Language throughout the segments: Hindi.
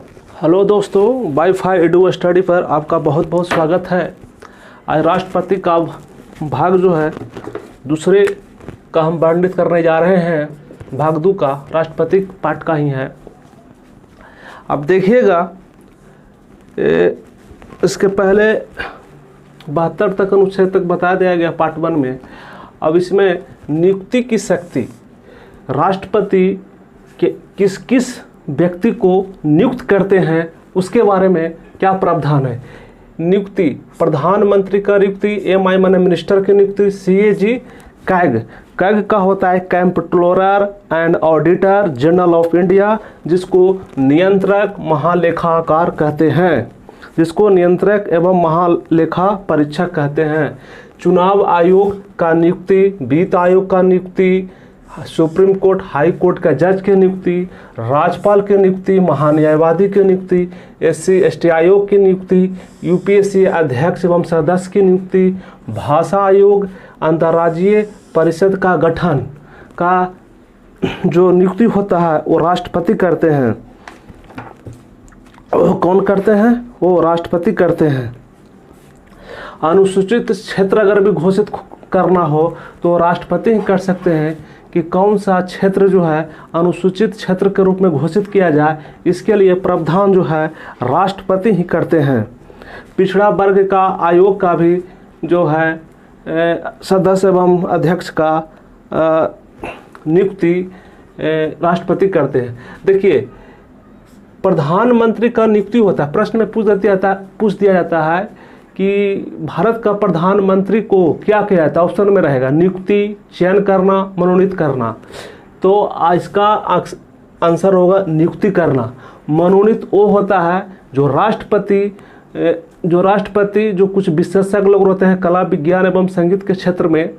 हेलो दोस्तों, वाईफाई एडू स्टडी पर आपका बहुत बहुत स्वागत है। आज राष्ट्रपति का भाग जो है दूसरे का हम वर्णित करने जा रहे हैं। भाग 2 का राष्ट्रपति पाठ का ही है। अब देखिएगा, इसके पहले 72 तक अनुच्छेद तक बता दिया गया पार्ट 1 में। अब इसमें नियुक्ति की शक्ति, राष्ट्रपति के किस किस व्यक्ति को नियुक्त करते हैं उसके बारे में क्या प्रावधान है। नियुक्ति, प्रधानमंत्री का नियुक्ति, एमआई माने मिनिस्टर की नियुक्ति, सीएजी, कैग का होता है comptroller and auditor general of India, जिसको नियंत्रक महालेखाकार कहते हैं, जिसको नियंत्रक एवं महालेखा परीक्षक कहते हैं। चुनाव आयोग का नियुक्ति, वित्त आयोग का नियुक्ति, सुप्रीम कोर्ट हाई कोर्ट का जज की नियुक्ति, राज्यपाल की नियुक्ति, महान्यायवादी की नियुक्ति, एससी एसटी आयोग की नियुक्ति, यूपीएससी अध्यक्ष एवं सदस्य की नियुक्ति, भाषा आयोग, अंतर्राज्यीय परिषद का गठन का जो नियुक्ति होता है वो राष्ट्रपति करते हैं। वो कौन करते हैं? वो राष्ट्रपति करते हैं। अनुसूचित क्षेत्र अगर भी घोषित करना हो तो राष्ट्रपति ही कर सकते हैं कि कौन सा क्षेत्र जो है अनुसूचित क्षेत्र के रूप में घोषित किया जाए। इसके लिए प्रावधान जो है राष्ट्रपति ही करते हैं। पिछड़ा वर्ग का आयोग का भी जो है सदस्य एवं अध्यक्ष का नियुक्ति राष्ट्रपति करते हैं। देखिए, प्रधानमंत्री का नियुक्ति होता है। प्रश्न में पूछ दिया जाता है कि भारत का प्रधानमंत्री को क्या किया जाता है। ऑप्शन में रहेगा नियुक्ति, चयन करना, मनोनीत करना। तो इसका आंसर होगा नियुक्ति करना। मनोनीत वो होता है जो राष्ट्रपति जो कुछ विशेषज्ञ लोग होते हैं कला, विज्ञान एवं संगीत के क्षेत्र में,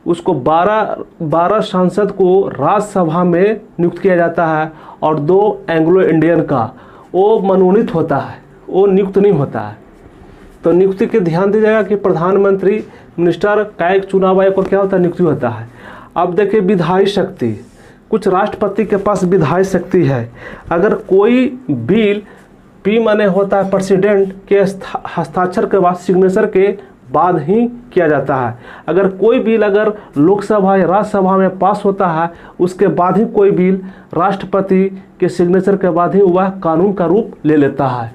उसको 12 सांसद को राज्यसभा में नियुक्त किया जाता है और 2 एंग्लो इंडियन का वो मनोनीत होता है, वो नियुक्त नहीं होता है। तो नियुक्ति के ध्यान दीजिएगा कि प्रधानमंत्री, मिनिस्टर, कैग, चुनाव आयोग को क्या होता है? नियुक्ति होता है। अब देखिए विधायी शक्ति, कुछ राष्ट्रपति के पास विधायी शक्ति है। अगर कोई बिल, पी माने होता है प्रेसिडेंट के हस्ताक्षर के बाद, सिग्नेचर के बाद ही किया जाता है। अगर कोई बिल अगर लोकसभा या राज्यसभा में पास होता है उसके बाद ही कोई बिल राष्ट्रपति के सिग्नेचर के बाद ही वह कानून का रूप ले लेता है।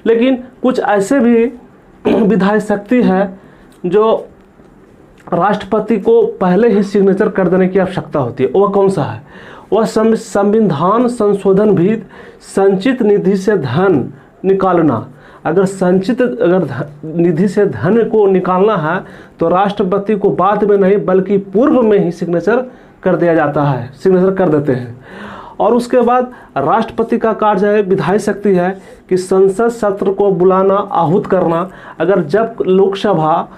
लेकिन कुछ ऐसे भी विधायी शक्ति है जो राष्ट्रपति को पहले ही सिग्नेचर कर देने की आवश्यकता होती है। वह कौन सा है? वह संविधान संशोधन भी संचित निधि से धन निकालना। अगर निधि से धन को निकालना है तो राष्ट्रपति को बाद में नहीं बल्कि पूर्व में ही सिग्नेचर कर दिया जाता है, सिग्नेचर कर देते हैं। और उसके बाद राष्ट्रपति का कार्य है, विधायी शक्ति है कि संसद सत्र को बुलाना, आहूत करना। अगर जब लोकसभा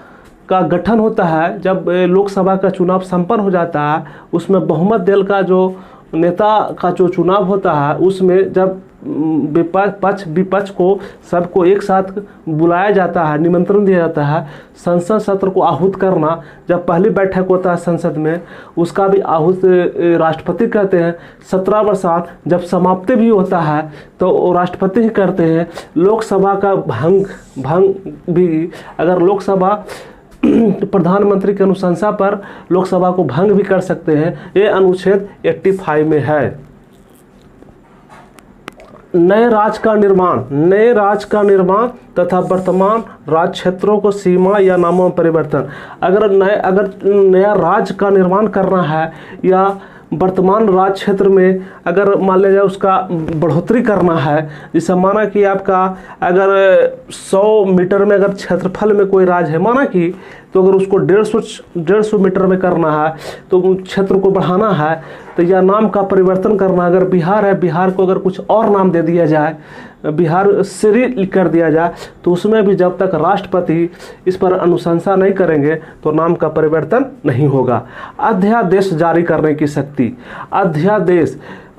का गठन होता है, जब लोकसभा का चुनाव संपन्न हो जाता है, उसमें बहुमत दल का जो नेता का जो चुनाव होता है, उसमें जब पक्ष विपक्ष को सबको एक साथ बुलाया जाता है, निमंत्रण दिया जाता है, संसद सत्र को आहूत करना। जब पहली बैठक होता है संसद में, उसका भी आहूत राष्ट्रपति कहते हैं। 17 वर्षांत जब समाप्ति भी होता है तो राष्ट्रपति ही करते हैं। लोकसभा का भंग भी, अगर लोकसभा प्रधानमंत्री की अनुशंसा पर लोकसभा को भंग भी कर सकते हैं। ये अनुच्छेद 85 में है। नए राज्य का निर्माण तथा वर्तमान राज्य क्षेत्रों को सीमा या नामों में परिवर्तन। अगर नया राज्य का निर्माण करना है या वर्तमान राज्य क्षेत्र में अगर मान लीजिए उसका बढ़ोतरी करना है, जैसे माना कि आपका अगर 100 मीटर में अगर क्षेत्रफल में कोई राज्य है, माना कि, तो अगर उसको 150 मीटर में करना है तो क्षेत्र को बढ़ाना है तो या नाम का परिवर्तन करना। अगर बिहार है, बिहार को अगर कुछ और नाम दे दिया जाए, बिहार श्री कर दिया जाए, तो उसमें भी जब तक राष्ट्रपति इस पर अनुशंसा नहीं करेंगे तो नाम का परिवर्तन नहीं होगा। अध्यादेश जारी करने की शक्ति,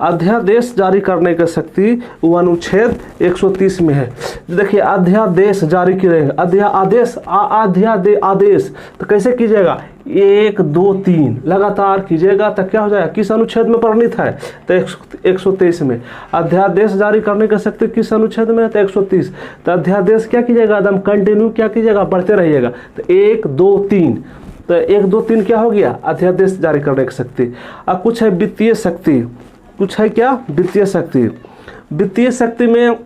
अध्यादेश जारी करने की शक्ति वो अनुच्छेद 130 में है। देखिए अध्यादेश जारी करेंगे, आदेश तो कैसे कीजिएगा? 1 2 3 लगातार कीजिएगा तो क्या हो जाएगा, किस अनुच्छेद में परिणित है, तो 123 में। अध्यादेश जारी करने की शक्ति किस अनुच्छेद में है, तो 130। तो अध्यादेश क्या कीजिएगा, एकदम कंटिन्यू क्या कीजिएगा, बढ़ते रहिएगा। तो 1 2 3, तो 1 2 3 क्या हो गया, अध्यादेश जारी करने की शक्ति। अब कुछ है वित्तीय शक्ति, कुछ है क्या, वित्तीय शक्ति। वित्तीय शक्ति में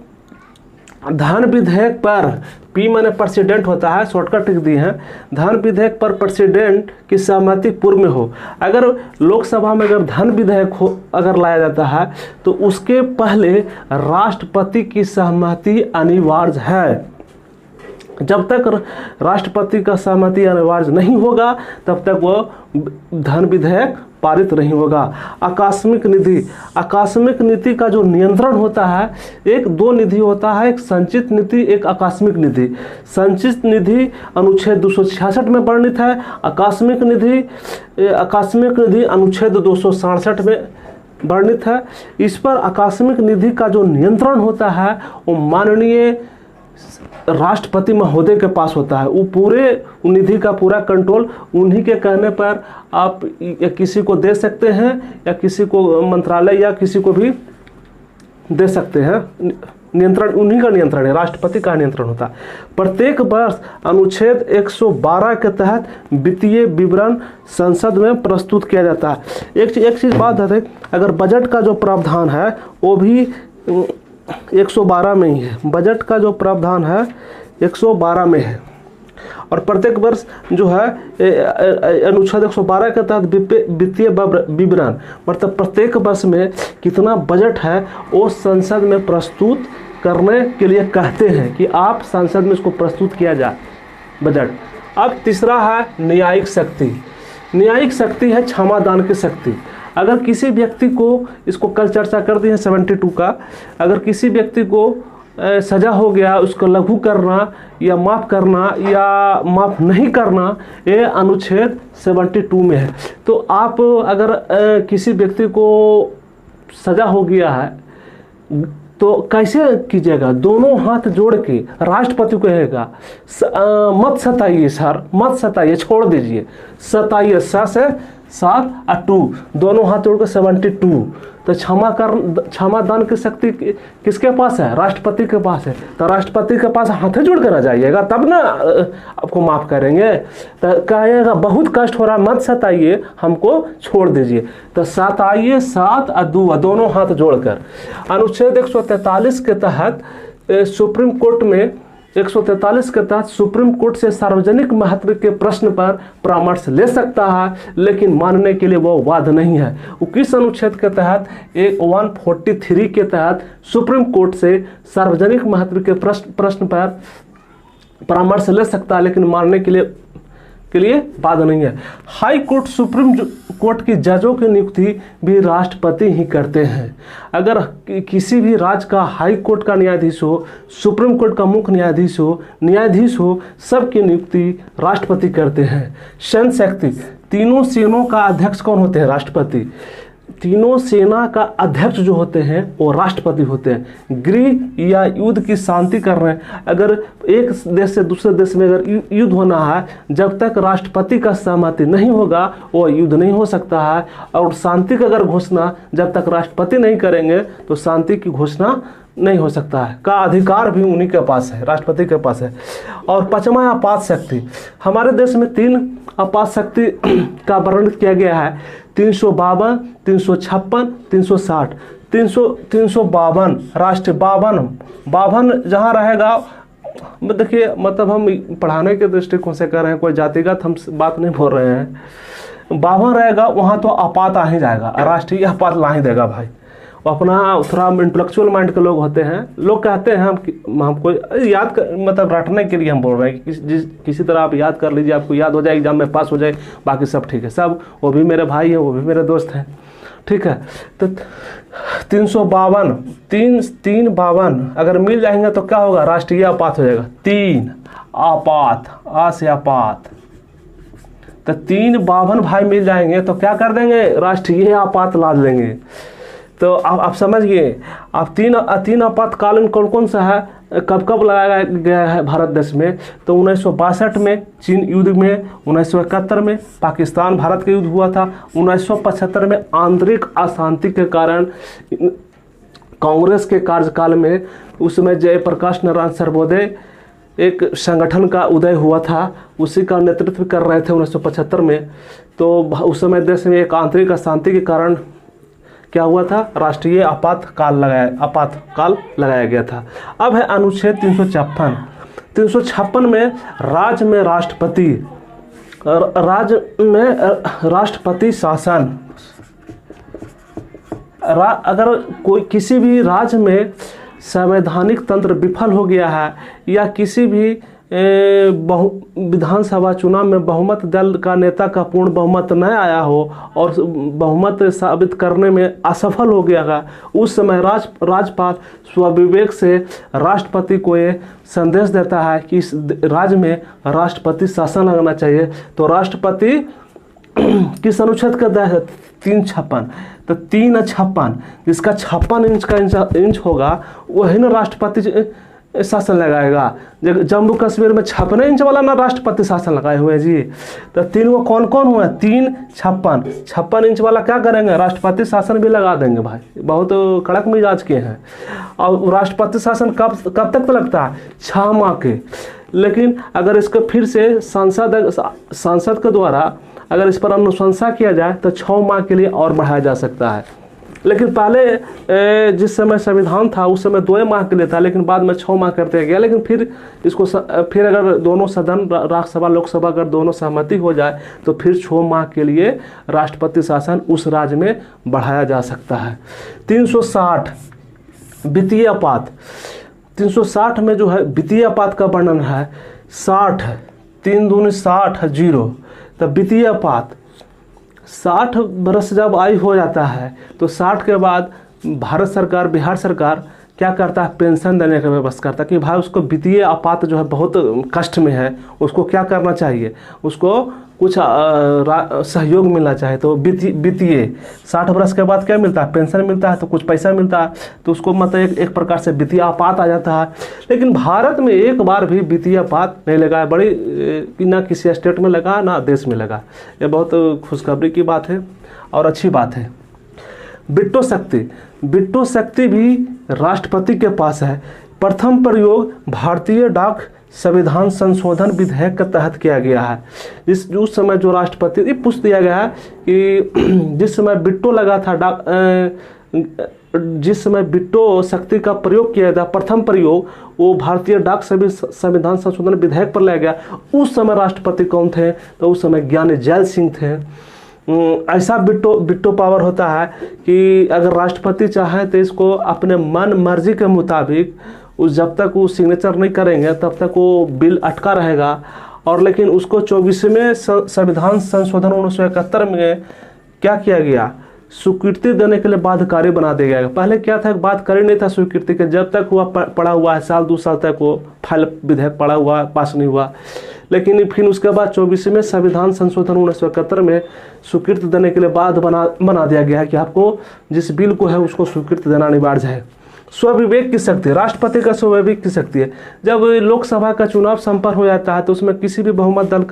धन विधेयक पर, पी माने प्रेसिडेंट होता है, शॉर्टकट लिख दिए हैं, धन विधेयक पर प्रेसिडेंट की सहमति पूर्व में हो। अगर लोकसभा में अगर धन विधेयक हो अगर लाया जाता है तो उसके पहले राष्ट्रपति की सहमति अनिवार्य है। जब तक राष्ट्रपति का सहमति अनिवार्य नहीं होगा तब तक वो धन विधेयक पारित नहीं होगा। आकस्मिक निधि, आकस्मिक नीति का जो नियंत्रण होता है, एक दो निधि होता है, एक संचित निधि, एक आकस्मिक निधि। संचित निधि अनुच्छेद 266 में वर्णित है, आकस्मिक निधि अनुच्छेद 267 में वर्णित है। इस पर आकस्मिक निधि का जो नियंत्रण होता है वो माननीय राष्ट्रपति महोदय के पास होता है। वो पूरे निधि का पूरा कंट्रोल उन्हीं के कहने पर आप या किसी को दे सकते हैं या किसी को मंत्रालय या किसी को भी दे सकते हैं। नियंत्रण उन्हीं का नियंत्रण है, राष्ट्रपति का नियंत्रण होता है। प्रत्येक वर्ष अनुच्छेद 112 के तहत वित्तीय विवरण संसद में प्रस्तुत किया जाता है। एक चीज़ बात है, अगर बजट का जो प्रावधान है वो भी 112 में ही है। बजट का जो प्रावधान है 112 में है और प्रत्येक वर्ष जो है अनुच्छेद 112 के तहत वित्तीय विवरण, मतलब प्रत्येक वर्ष में कितना बजट है वो संसद में प्रस्तुत करने के लिए कहते हैं कि आप संसद में इसको प्रस्तुत किया जाए बजट। अब तीसरा है न्यायिक शक्ति। न्यायिक शक्ति है क्षमादान की शक्ति। अगर किसी व्यक्ति को, इसको कल चर्चा कर दी है 72 का, अगर किसी व्यक्ति को सजा हो गया, उसको लघु करना या माफ़ करना या माफ़ नहीं करना, ये अनुच्छेद 72 में है। तो आप अगर किसी व्यक्ति को सजा हो गया है तो कैसे कीजिएगा, दोनों हाथ जोड़ के राष्ट्रपति को कहेगा मत सताइए सर, मत सताइए, छोड़ दीजिए, सताइए, से 7 और 2 दोनों हाथ जोड़ के 72। तो क्षमादान की शक्ति किसके पास है, राष्ट्रपति के पास है। तो राष्ट्रपति के पास हाथ जोड़ कर आ जाइएगा तब ना आपको माफ़ करेंगे। तो कहिएगा बहुत कष्ट हो रहा, मत सताइए, हमको छोड़ दीजिए। तो सताइए, 7 और 2 दोनों हाथ जोड़कर। अनुच्छेद 143 के तहत सुप्रीम कोर्ट में 143 के तहत सुप्रीम कोर्ट से सार्वजनिक महत्व के प्रश्न पर परामर्श ले सकता है, लेकिन मानने के लिए वो वाद नहीं है। वो किस अनुच्छेद के तहत, 143 के तहत सुप्रीम कोर्ट से सार्वजनिक महत्व के प्रश्न पर परामर्श ले सकता है, लेकिन मानने के लिए वाद नहीं है। हाई कोर्ट, सुप्रीम कोर्ट की जजों की नियुक्ति भी राष्ट्रपति ही करते हैं। अगर किसी भी राज्य का हाई कोर्ट का न्यायाधीश हो, सुप्रीम कोर्ट का मुख्य न्यायाधीश हो, सबकी नियुक्ति राष्ट्रपति करते हैं। सैन्य शक्ति, तीनों सेनाओं का अध्यक्ष कौन होते हैं, राष्ट्रपति। तीनों सेना का अध्यक्ष जो होते हैं वो राष्ट्रपति होते हैं। गृह या युद्ध की शांति कर रहे हैं, अगर एक देश से दूसरे देश में अगर युद्ध होना है, जब तक राष्ट्रपति का सहमति नहीं होगा वो युद्ध नहीं हो सकता है। और शांति की अगर घोषणा जब तक राष्ट्रपति नहीं करेंगे तो शांति की घोषणा नहीं हो सकता है। का अधिकार भी उन्हीं के पास है, राष्ट्रपति के पास है। और 5वां आपात शक्ति, हमारे देश में 3 आपात शक्ति का वर्णन किया गया है, 352, 356, 360। 352 राष्ट्रीय 52 जहाँ रहेगा, देखिए मतलब हम पढ़ाने के दृष्टिकोण से कर रहे हैं, कोई जातिगत हम बात नहीं बोल रहे हैं। 52 रहेगा वहाँ तो आपात आ ही जाएगा, राष्ट्रीय आपात ला ही देगा भाई। अपना थोड़ा इंटेलेक्चुअल माइंड के लोग होते हैं, लोग कहते हैं हमको याद कर, मतलब रटने के लिए हम बोल रहे हैं कि किसी तरह आप याद कर लीजिए, आपको याद हो जाए, एग्जाम में पास हो जाए, बाकी सब ठीक है। सब वो भी मेरे भाई हैं, वो भी मेरे दोस्त हैं, ठीक है। तो 352 352 अगर मिल जाएंगे तो क्या होगा, राष्ट्रीय आपात हो जाएगा। 3 आपात, आ से आपात, तो 352 भाई मिल जाएंगे तो क्या कर देंगे, राष्ट्रीय आपात ला देंगे। तो आप समझिए, आप तीन आपातकालीन कौन कौन सा है, कब कब लगाया गया है भारत देश में, तो 1962 में चीन युद्ध में, 1971 में पाकिस्तान भारत का युद्ध हुआ था, 1975 में आंतरिक अशांति के कारण कांग्रेस के कार्यकाल में उस समय जयप्रकाश नारायण सर्वोदय एक संगठन का उदय हुआ था, उसी का नेतृत्व कर रहे थे 1975 में। तो उस समय देश में एक आंतरिक अशांति के कारण क्या हुआ था, राष्ट्रीय आपातकाल लगाया गया था। अब है अनुच्छेद 356। 356 में राज्य में राष्ट्रपति शासन, अगर कोई किसी भी राज्य में संवैधानिक तंत्र विफल हो गया है या किसी भी विधानसभा चुनाव में बहुमत दल का नेता का पूर्ण बहुमत न आया हो और बहुमत साबित करने में असफल हो गया है, उस समय राज्यपाल स्वविवेक से राष्ट्रपति को ये संदेश देता है कि इस राज्य में राष्ट्रपति शासन लगना चाहिए। तो राष्ट्रपति किस अनुच्छेद का दायरा है, 356। तो 356 जिसका 56 इंच का इंच होगा वही ना राष्ट्रपति शासन लगाएगा। जम्मू कश्मीर में 56 इंच वाला ना राष्ट्रपति शासन लगाए हुए हैं जी। तो तीन वो कौन कौन हुआ, 56 इंच वाला क्या करेंगे, राष्ट्रपति शासन भी लगा देंगे भाई, बहुत कड़क मिजाज के हैं। और राष्ट्रपति शासन कब तक लगता है, 6 माह के। लेकिन अगर इसको फिर से संसद के द्वारा अगर इस पर अनुशंसा किया जाए तो 6 माह के लिए और बढ़ाया जा सकता है। लेकिन पहले जिस समय संविधान था उस समय 2 माह के लिए था, लेकिन बाद में 6 माह कर दिया गया। लेकिन फिर इसको फिर अगर दोनों सदन, राज्यसभा लोकसभा अगर दोनों सहमति हो जाए तो फिर 6 माह के लिए राष्ट्रपति शासन उस राज्य में बढ़ाया जा सकता है। 360 वित्तीय आपात। 360 में जो है वित्तीय आपात का वर्णन है, 60 3 दूनी 60 0। तो वित्तीय आपात 60 वर्ष जब आयु हो जाता है तो 60 के बाद भारत सरकार, बिहार सरकार क्या करता है, पेंशन देने का व्यवस्था करता है कि भाई उसको वित्तीय आपात जो है बहुत कष्ट में है, उसको क्या करना चाहिए, उसको कुछ सहयोग मिलना चाहिए। तो वित्तीय 60 वर्ष के बाद क्या मिलता है, पेंशन मिलता है, तो कुछ पैसा मिलता है, तो उसको मतलब एक प्रकार से वित्तीय आपात आ जाता है। लेकिन भारत में एक बार भी वित्तीय आपात नहीं लगा है, बड़ी ना किसी स्टेट में लगा ना देश में लगा। ये बहुत खुशखबरी की बात है और अच्छी बात है। बिट्टो शक्ति भी राष्ट्रपति के पास है। प्रथम प्रयोग भारतीय डाक संविधान संशोधन विधेयक के तहत किया गया है। उस समय जो राष्ट्रपति पूछ दिया गया है कि जिस समय बिट्टो लगा था जिस समय बिट्टो शक्ति का प्रयोग किया गया, प्रथम प्रयोग वो भारतीय डाक संविधान संशोधन विधेयक पर लाया गया। उस समय राष्ट्रपति कौन थे, तो उस समय ज्ञानी जैल सिंह थे। ऐसा बिट्टो पावर होता है कि अगर राष्ट्रपति चाहे तो इसको अपने मन मर्जी के मुताबिक जब तक वो सिग्नेचर नहीं करेंगे तब तक वो बिल अटका रहेगा। और लेकिन उसको 24वें संविधान संशोधन 1971 में क्या किया गया, स्वीकृति देने के लिए बाध्यकारी बना दिया गया। पहले क्या था, बाध्यकारी नहीं था स्वीकृति के, जब तक हुआ पड़ा हुआ है, साल 2 साल तक वो फाइल विधेयक पड़ा हुआ, पास नहीं हुआ। लेकिन फिर उसके बाद 24वें संविधान संशोधन 1971 में स्वीकृति देने के लिए बाध्य बना दिया गया है कि आपको जिस बिल को है उसको स्वीकृति देना अनिवार्य है। स्वविवेक की शक्ति, राष्ट्रपति का स्वविवेक की शक्ति है। जब लोकसभा का चुनाव संपन्न हो जाता है तो उसमें किसी भी बहुमत दल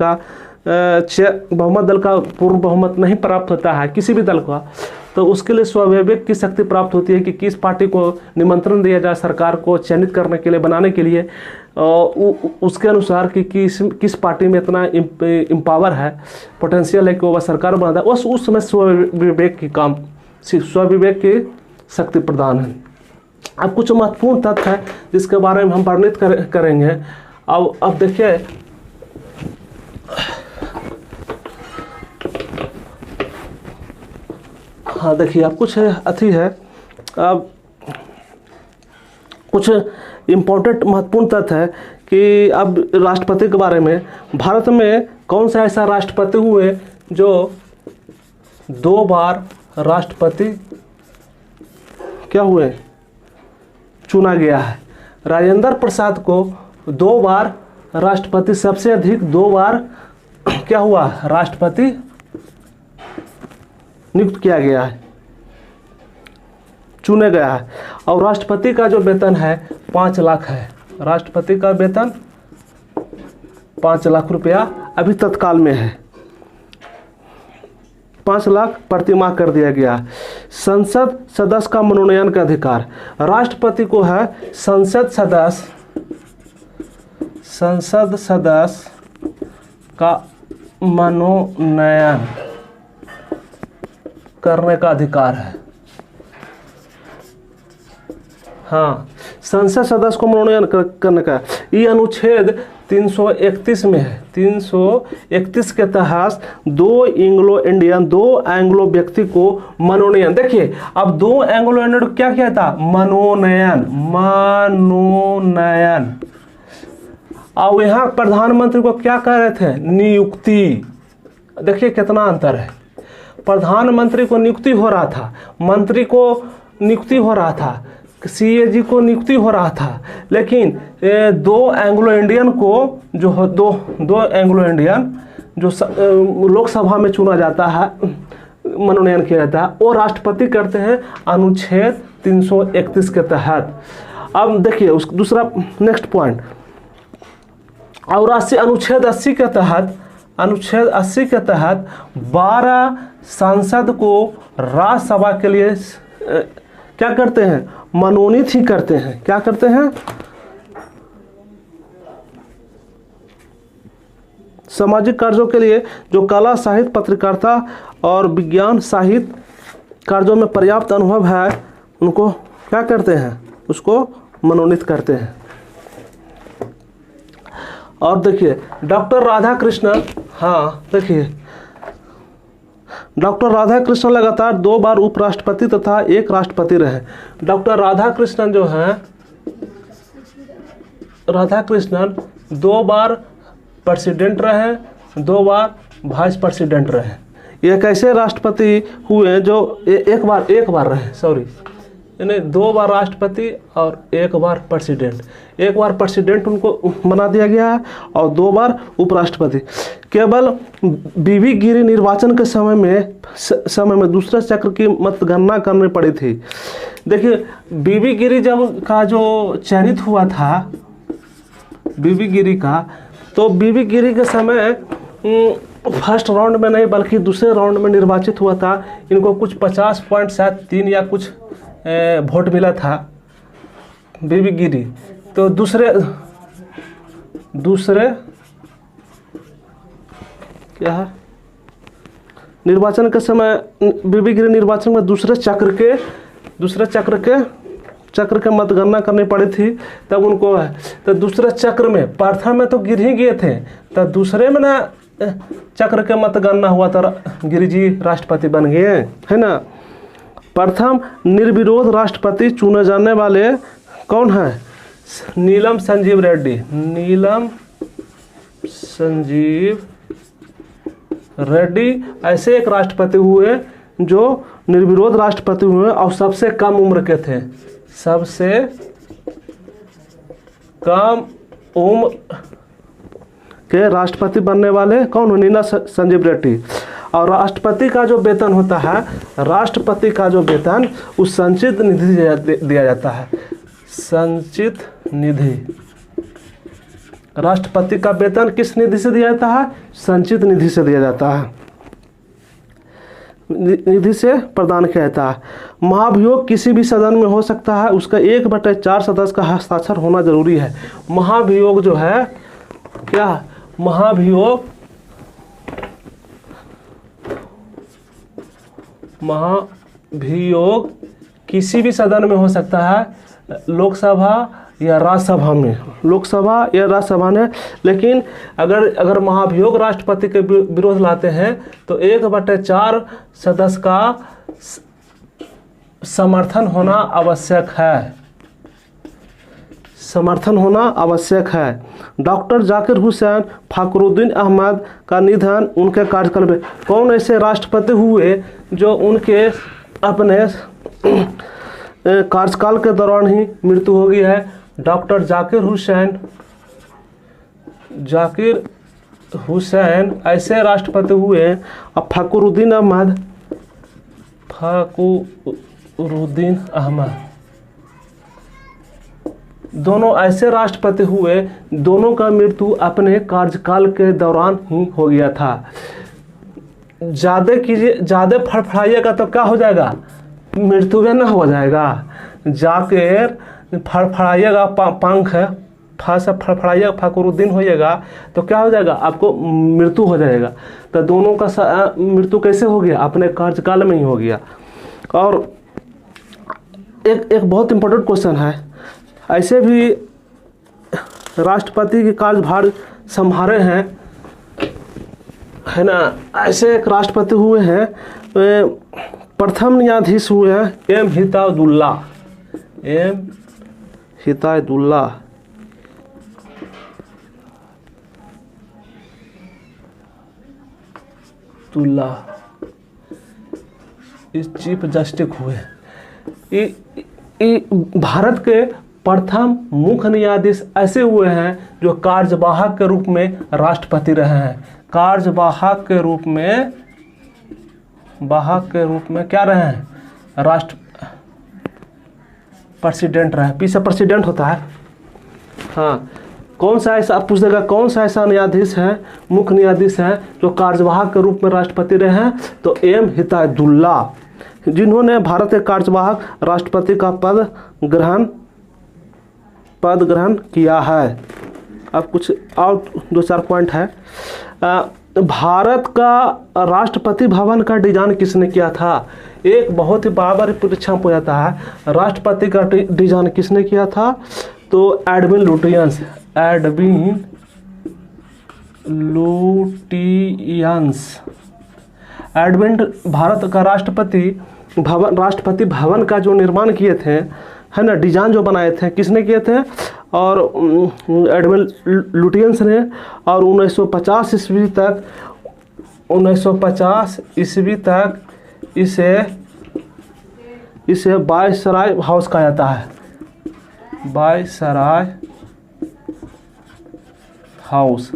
का पूर्ण बहुमत नहीं प्राप्त होता है, किसी भी दल का, तो उसके लिए स्वविवेक की शक्ति प्राप्त होती है कि किस पार्टी को निमंत्रण दिया जाए सरकार को चयनित करने के लिए, बनाने के लिए, उसके अनुसार कि किस पार्टी में इतना इम्पावर है, पोटेंशियल है कि वो सरकार बना दे। उस समय स्वविवेक की शक्ति प्रदान है। अब कुछ महत्वपूर्ण तथ्य है जिसके बारे में हम वर्णित करेंगे। अब देखिए, हाँ देखिए, अब कुछ अथी है, अब कुछ इम्पोर्टेंट महत्वपूर्ण तथ्य है कि अब राष्ट्रपति के बारे में, भारत में कौन सा ऐसा राष्ट्रपति हुए जो 2 बार राष्ट्रपति क्या हुए, चुना गया है। राजेंद्र प्रसाद को 2 बार राष्ट्रपति, सबसे अधिक 2 बार क्या हुआ, राष्ट्रपति नियुक्त किया गया है, चुने गया है। और राष्ट्रपति का जो वेतन है 5 लाख है। राष्ट्रपति का वेतन 5 लाख रुपया अभी तत्काल में है, 5 लाख प्रतिमाह कर दिया गया। संसद सदस्य का मनोनयन का अधिकार राष्ट्रपति को है। संसद सदस्य का मनोनयन करने का अधिकार है। हाँ, संसद सदस्य को मनोनयन करने का, ये अनुच्छेद 331 में है। 331 के तहत दो एंग्लो व्यक्ति को मनोनयन, देखिए अब 2 एंग्लो इंडियन को क्या किया था, मनोनयन। अब यहाँ प्रधानमंत्री को क्या कह रहे थे, नियुक्ति। देखिए कितना अंतर है, प्रधानमंत्री को नियुक्ति हो रहा था, मंत्री को नियुक्ति हो रहा था, CAG को नियुक्ति हो रहा था, लेकिन 2 एंग्लो इंडियन को जो दो एंग्लो इंडियन जो लोकसभा में चुना जाता है, मनोनयन किया जाता है, वो राष्ट्रपति करते हैं अनुच्छेद 331 के तहत। अब देखिए उस दूसरा नेक्स्ट पॉइंट, और अनुच्छेद 80 के तहत 12 सांसद को राज्यसभा के लिए क्या करते हैं, मनोनीत ही करते हैं। क्या करते हैं, सामाजिक कार्यों के लिए जो कला, साहित्य, पत्रकारिता और विज्ञान साहित्य कार्यों में पर्याप्त अनुभव है, उनको क्या करते हैं, उसको मनोनीत करते हैं। और देखिए डॉक्टर राधाकृष्णन, हाँ देखिए डॉक्टर राधाकृष्णन लगातार 2 बार उपराष्ट्रपति तथा 1 राष्ट्रपति रहे। डॉक्टर राधाकृष्णन जो हैं, राधाकृष्णन 2 बार प्रेसिडेंट रहे, 2 बार वाइस प्रेसिडेंट रहे। ये कैसे राष्ट्रपति हुए जो एक बार रहे, सॉरी, यानी 2 बार राष्ट्रपति और 1 बार प्रेसिडेंट। 1 बार प्रेसिडेंट उनको बना दिया गया है और 2 बार उपराष्ट्रपति। केवल बीबी गिरी निर्वाचन के समय में दूसरे चक्र की मतगणना करनी पड़ी थी। देखिए बीबी गिरी जब का जो चयनित हुआ था बीबी गिरी का, तो बीबी गिरी के समय फर्स्ट राउंड में नहीं बल्कि दूसरे राउंड में निर्वाचित हुआ था। इनको कुछ 50.3 या कुछ वोट मिला था बीबी गिरी। तो दूसरे क्या है, निर्वाचन के समय बीबी गिरी निर्वाचन में दूसरे चक्र के मतगणना करनी पड़ी थी, तब उनको है। तो दूसरे चक्र में, प्रथम में तो गिर ही गए थे, तो दूसरे में ना चक्र के मतगणना हुआ तो गिरी जी राष्ट्रपति बन गए, है ना। प्रथम निर्विरोध राष्ट्रपति चुने जाने वाले कौन है, नीलम संजीव रेड्डी। नीलम संजीव रेड्डी ऐसे एक राष्ट्रपति हुए जो निर्विरोध राष्ट्रपति हुए और सबसे कम उम्र के थे। सबसे कम उम्र के राष्ट्रपति बनने वाले कौन, नीलम संजीव रेड्डी। और राष्ट्रपति का जो वेतन होता है, राष्ट्रपति का जो वेतन उस संचित निधि से दिया जाता है। संचित निधि, राष्ट्रपति का वेतन किस निधि से दिया जाता है, संचित निधि से दिया जाता है, निधि से प्रदान किया जाता है। महाभियोग किसी भी सदन में हो सकता है, उसका 1/4 सदस्य का हस्ताक्षर होना जरूरी है। महाभियोग जो है क्या, महाभियोग किसी भी सदन में हो सकता है, लोकसभा या राज्यसभा में, लोकसभा या राज्यसभा में। लेकिन अगर महाभियोग राष्ट्रपति के विरोध लाते हैं तो 1/4 सदस्य का समर्थन होना आवश्यक है, समर्थन होना आवश्यक है। डॉक्टर जाकिर हुसैन फखरुद्दीन अहमद का निधन उनके कार्यकाल में, कौन ऐसे राष्ट्रपति हुए जो उनके अपने कार्यकाल के दौरान ही मृत्यु हो गई है, डॉक्टर जाकिर हुसैन ऐसे राष्ट्रपति हुए। अब फखरुद्दीन अहमद दोनों ऐसे राष्ट्रपति हुए, दोनों का मृत्यु अपने कार्यकाल के दौरान ही हो गया था। ज़्यादा फड़फड़ाइएगा तो क्या हो जाएगा, मृत्यु भी ना हो जाएगा। जाकर फड़फड़ाइएगा, पंख से फड़फड़ाइएगा, फखरुद्दीन होइएगा तो क्या हो जाएगा, आपको मृत्यु हो जाएगा। तो दोनों का मृत्यु कैसे हो गया, अपने कार्यकाल में ही हो गया। और एक बहुत इम्पोर्टेंट क्वेश्चन है, ऐसे भी राष्ट्रपति के कार्यभार संभाले हैं, है ना। ऐसे एक राष्ट्रपति हुए हैं, प्रथम न्यायाधीश हुए हैं एम हिदायतुल्लाह। इस चीफ जस्टिस हुए। भारत के प्रथम मुख्य न्यायाधीश ऐसे हुए हैं जो कार्यवाहक के रूप में राष्ट्रपति रहे हैं। कार्यवाहक के रूप में क्या रहे हैं, प्रेसिडेंट रहे। पीछे प्रेसिडेंट होता है। हाँ, कौन सा ऐसा, आप पूछ देगा कौन सा ऐसा न्यायाधीश है, मुख्य न्यायाधीश है जो कार्यवाहक के रूप में राष्ट्रपति रहे हैं, तो एम हिदायतुल्लाह, जिन्होंने भारत के कार्यवाहक राष्ट्रपति का पद ग्रहण किया है। अब कुछ और 2-4 पॉइंट है। भारत का राष्ट्रपति भवन का डिजाइन किसने किया था? एक बहुत ही बार परीक्षा में पूछा है, राष्ट्रपति का डिजाइन किसने किया था? तो एडविन लुटियंस भारत का राष्ट्रपति भवन का जो निर्माण किए थे, है ना, डिजाइन जो बनाए थे, किसने किए थे? और एडविन लुटियंस ने। और 1950 ईस्वी तक इसे वायसराय हाउस कहा जाता है। वायसराय हाउस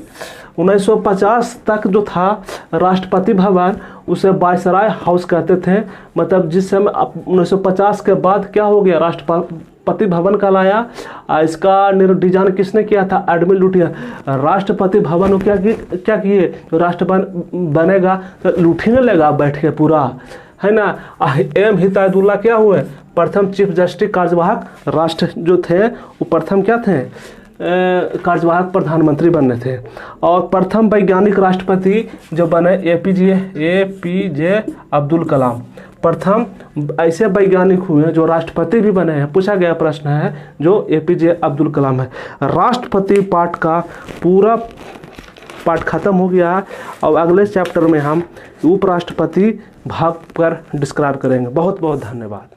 1950 तक जो था राष्ट्रपति भवन, उसे वायसराय हाउस कहते थे। मतलब जिस समय 1950 के बाद क्या हो गया, राष्ट्रपति भवन का लाया। इसका डिजाइन किसने किया था? Edwin Lutyens. राष्ट्रपति भवन को क्या किए, तो राष्ट्रपति बनेगा तो लूटने लगा बैठ के पूरा, है ना। एम हिदायतुल्लाह क्या हुए? प्रथम चीफ जस्टिस कार्यवाहक राष्ट्र जो थे, वो प्रथम क्या थे, कार्यवाहक प्रधानमंत्री बनने थे। और प्रथम वैज्ञानिक राष्ट्रपति जो बने एपीजे अब्दुल कलाम। प्रथम ऐसे वैज्ञानिक हुए जो राष्ट्रपति भी बने हैं, पूछा गया प्रश्न है, जो एपीजे अब्दुल कलाम है। राष्ट्रपति पाठ का पूरा पाठ खत्म हो गया है। और अगले चैप्टर में हम उपराष्ट्रपति भाग पर डिस्क्राइब करेंगे। बहुत बहुत धन्यवाद।